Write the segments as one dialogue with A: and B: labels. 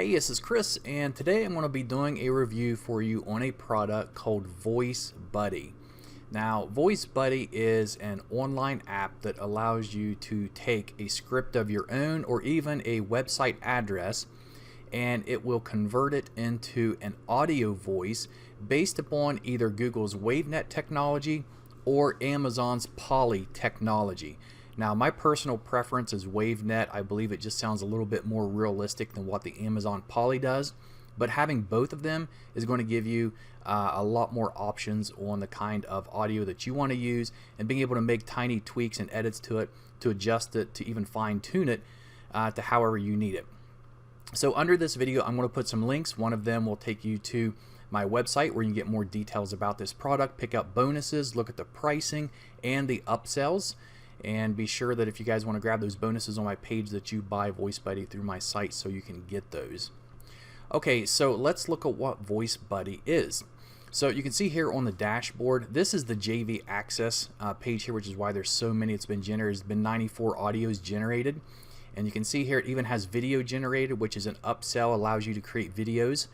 A: Hey, this is Chris, and today I'm going to be doing a review for you on a product called VoiceBuddy. Now, VoiceBuddy is an online app that allows you to take a script of your own or even a website address, and it will convert it into an audio voice based upon either Google's WaveNet technology or Amazon's Poly technology. Now, my personal preference is WaveNet. I believe it just sounds a little bit more realistic than what the Amazon Poly does. But having both of them is going to give you a lot more options on the kind of audio that you want to use, and being able to make tiny tweaks and edits to it, to adjust it, to even fine-tune it to however you need it. So under this video, I'm going to put some links. One of them will take you to my website where you can get more details about this product, pick up bonuses, look at the pricing and the upsells. And be sure that if you guys want to grab those bonuses on my page, that you buy VoiceBuddy through my site so you can get those. Okay, so let's look at what VoiceBuddy is. So you can see here on the dashboard, this is the JV Access page here, which is why there's so many. It's been generated. There's been 94 audios generated. And you can see here it even has video generated, which is an upsell, allows you to create videos.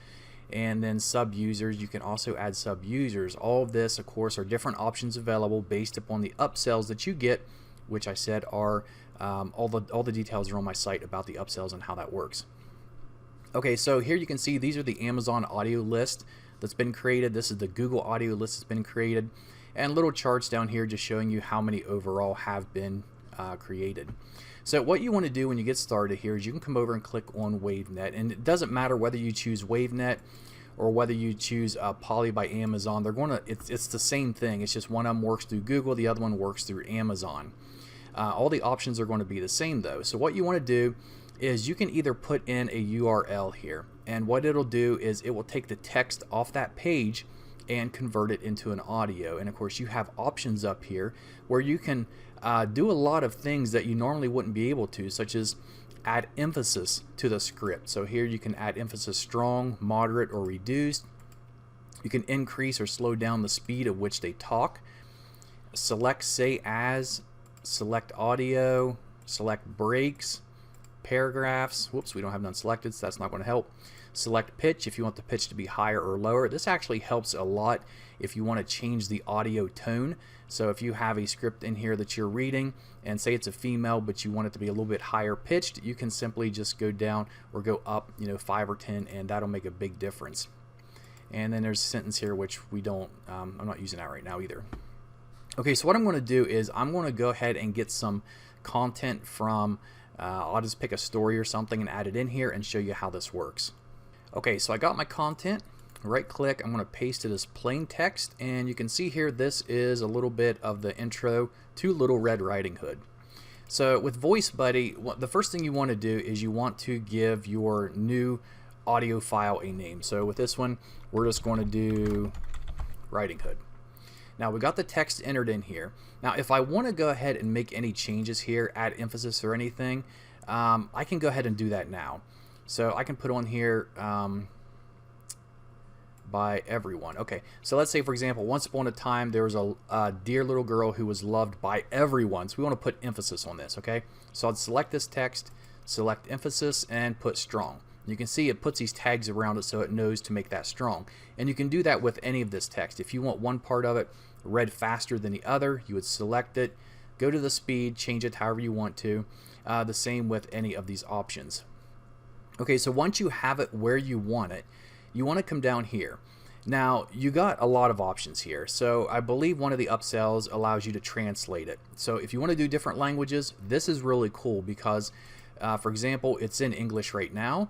A: And then sub-users, you can also add sub-users. All of this, of course, are different options available based upon the upsells that you get, which I said are all the details are on my site about the upsells and how that works. Okay, so here you can see these are the Amazon audio list that's been created. This is the Google audio list that's been created, and little charts down here just showing you how many overall have been created. So what you want to do when you get started here is you can come over and click on WaveNet, and it doesn't matter whether you choose WaveNet or whether you choose Poly by Amazon. They're going to it's the same thing. It's just one of them works through Google, the other one works through Amazon. All the options are going to be the same though. So what you want to do is you can either put in a URL here, and what it'll do is it will take the text off that page and convert it into an audio. And of course you have options up here where you can do a lot of things that you normally wouldn't be able to, such as add emphasis to the script. So here you can add emphasis strong, moderate, or reduced. You can increase or slow down the speed at which they talk. Select say as, select audio, select breaks, paragraphs. Whoops, we don't have none selected, so that's not going to help. Select pitch if you want the pitch to be higher or lower. This actually helps a lot if you want to change the audio tone. So if you have a script in here that you're reading and say it's a female but you want it to be a little bit higher pitched, you can simply just go down or go up, 5 or 10, and that'll make a big difference. And then there's a sentence here which we don't I'm not using that right now either. Okay, so what I'm going to do is I'm going to go ahead and get some content from I'll just pick a story or something and add it in here and show you how this works. Okay, so I got my content. Right click, I'm going to paste it as plain text, and you can see here this is a little bit of the intro to Little Red Riding Hood. So with VoiceBuddy, the first thing you want to do is you want to give your new audio file a name. So with this one, we're just going to do Riding Hood. Now we got the text entered in here. Now if I want to go ahead and make any changes here, add emphasis or anything, I can go ahead and do that now. So I can put on here by everyone. Okay, so let's say for example, once upon a time there was a dear little girl who was loved by everyone. So we want to put emphasis on this. Okay, so I'd select this text, select emphasis, and put strong. You can see it puts these tags around it so it knows to make that strong. And you can do that with any of this text. If you want one part of it read faster than the other, you would select it, go to the speed, change it however you want to. The same with any of these options. Okay, so once you have it where you want it, you want to come down here. Now you got a lot of options here. So I believe one of the upsells allows you to translate it. So if you want to do different languages, this is really cool because for example, it's in English right now.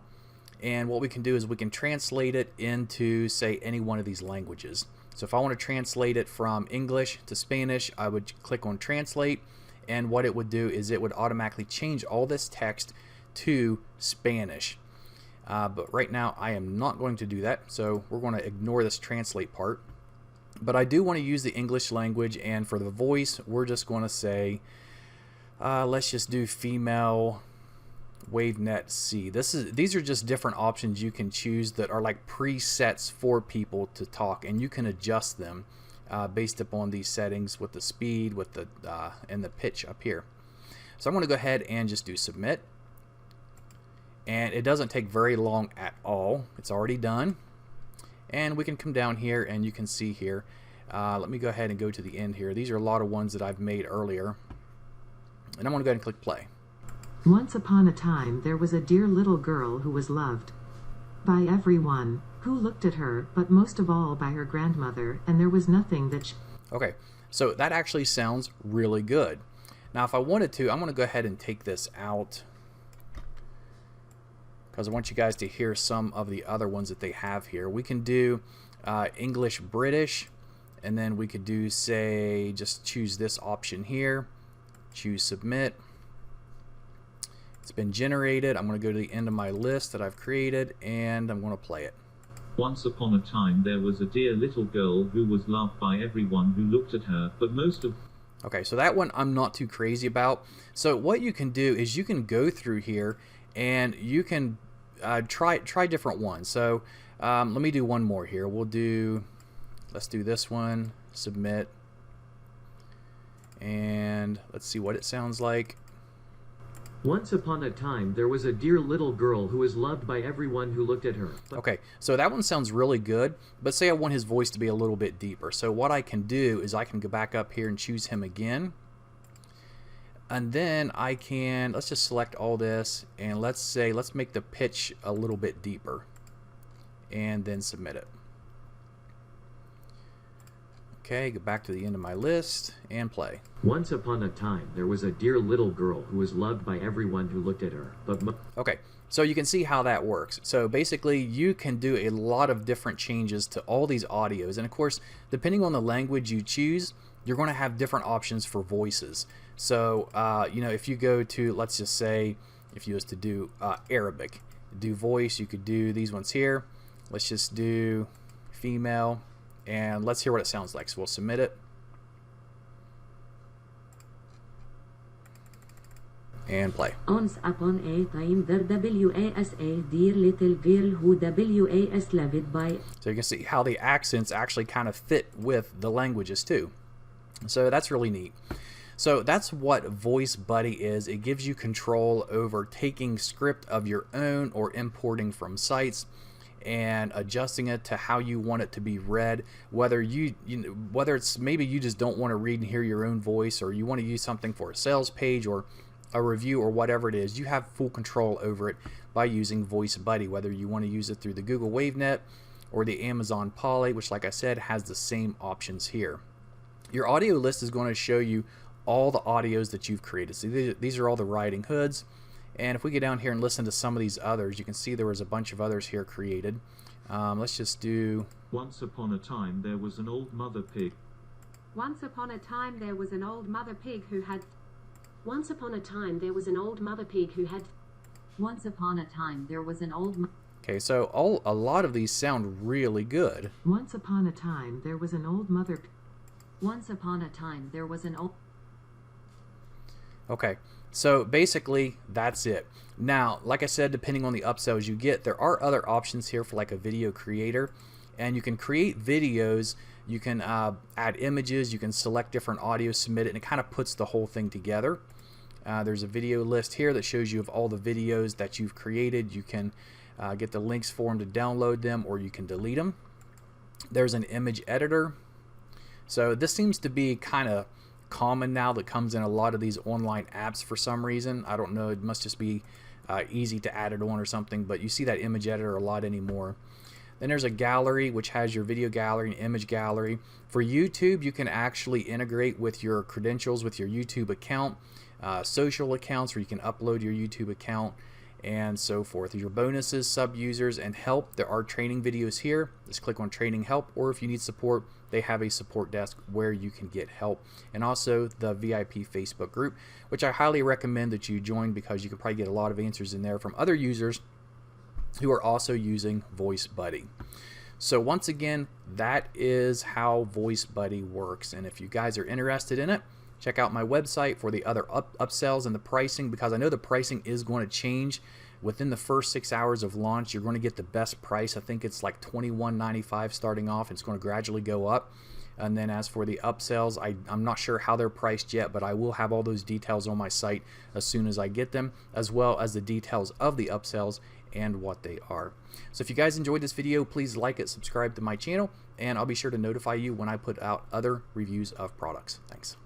A: And what we can do is we can translate it into, say, any one of these languages. So if I want to translate it from English to Spanish, I would click on translate, and what it would do is it would automatically change all this text to Spanish. But right now I am not going to do that, so we're going to ignore this translate part. But I do want to use the English language, and for the voice we're just going to say let's just do female WaveNet C. These are just different options you can choose that are like presets for people to talk, and you can adjust them based upon these settings with the speed, with the and the pitch up here. So I'm going to go ahead and just do submit, and it doesn't take very long at all. It's already done. And we can come down here and you can see here. Let me go ahead and go to the end here. These are a lot of ones that I've made earlier. And I'm going to go ahead and click play.
B: Once upon a time there was a dear little girl who was loved by everyone who looked at her, but most of all by her grandmother, and there was nothing that
A: Okay, so that actually sounds really good. Now if I wanted to, I'm going to go ahead and take this out because I want you guys to hear some of the other ones that they have here. We can do English British, and then we could do, say, just choose this option here, choose submit. It's been generated. I'm going to go to the end of my list that I've created, and I'm going to play it.
C: Once upon a time there was a dear little girl who was loved by everyone who looked at her, but most of...
A: Okay, so that one I'm not too crazy about. So what you can do is you can go through here and you can try different ones. So let me do one more here. Let's do this one, submit, and let's see what it sounds like.
D: Once upon a time, there was a dear little girl who was loved by everyone who looked at her.
A: Okay, so that one sounds really good, but say I want his voice to be a little bit deeper. So what I can do is I can go back up here and choose him again. And then I can, let's just select all this, and let's make the pitch a little bit deeper. And then submit it. Okay, go back to the end of my list and play.
D: Once upon a time, there was a dear little girl who was loved by everyone who looked at her.
A: Okay, so you can see how that works. So basically, you can do a lot of different changes to all these audios. And of course, depending on the language you choose, you're going to have different options for voices. So, you know, if you go to, let's just say, if you was to do Arabic, do voice, you could do these ones here. Let's just do female. And let's hear what it sounds like. So we'll submit it. And play.
E: Once upon a time there was a dear little girl who was loved by...
A: So you can see how the accents actually kind of fit with the languages too. So that's really neat. So that's what VoiceBuddy is. It gives you control over taking script of your own or importing from sites and adjusting it to how you want it to be read, whether whether it's maybe you just don't want to read and hear your own voice, or you want to use something for a sales page or a review or whatever it is. You have full control over it by using VoiceBuddy, whether you want to use it through the Google WaveNet or the Amazon Poly, which, like I said, has the same options here. Your audio list is going to show you all the audios that you've created. So these are all the Riding Hoods. And if we get down here and listen to some of these others, you can see there was a bunch of others here created. Let's just do...
C: Once upon a time there was an old mother pig.
F: Once upon a time there was an old mother pig who had...
E: Once upon a time there was an old mother pig who had...
G: Once upon a time there was an old...
A: Okay, so a lot of these sound really good.
B: Once upon a time there was an old mother...
G: Once upon a time there was an old...
A: Okay, so basically that's it. Now, like I said, depending on the upsells you get, there are other options here for like a video creator, and you can create videos, you can add images, you can select different audio, submit it, and it kind of puts the whole thing together. There's a video list here that shows you of all the videos that you've created. You can get the links for them to download them, or you can delete them. There's an image editor. So this seems to be kind of common now, that comes in a lot of these online apps for some reason. I don't know, it must just be easy to add it on or something, but you see that image editor a lot anymore. Then there's a gallery, which has your video gallery and image gallery. For YouTube, you can actually integrate with your credentials with your YouTube account, social accounts where you can upload your YouTube account, and so forth. Your bonuses, sub users, and help. There are training videos here. Just click on training help, or if you need support, they have a support desk where you can get help. And also the VIP Facebook group, which I highly recommend that you join, because you can probably get a lot of answers in there from other users who are also using VoiceBuddy. So once again, that is how VoiceBuddy works. And if you guys are interested in it, check out my website for the other upsells and the pricing, because I know the pricing is going to change within the first 6 hours of launch. You're going to get the best price. I think it's like $21.95 starting off. It's going to gradually go up. And then as for the upsells, I'm not sure how they're priced yet, but I will have all those details on my site as soon as I get them, as well as the details of the upsells and what they are. So if you guys enjoyed this video, please like it, subscribe to my channel, and I'll be sure to notify you when I put out other reviews of products. Thanks.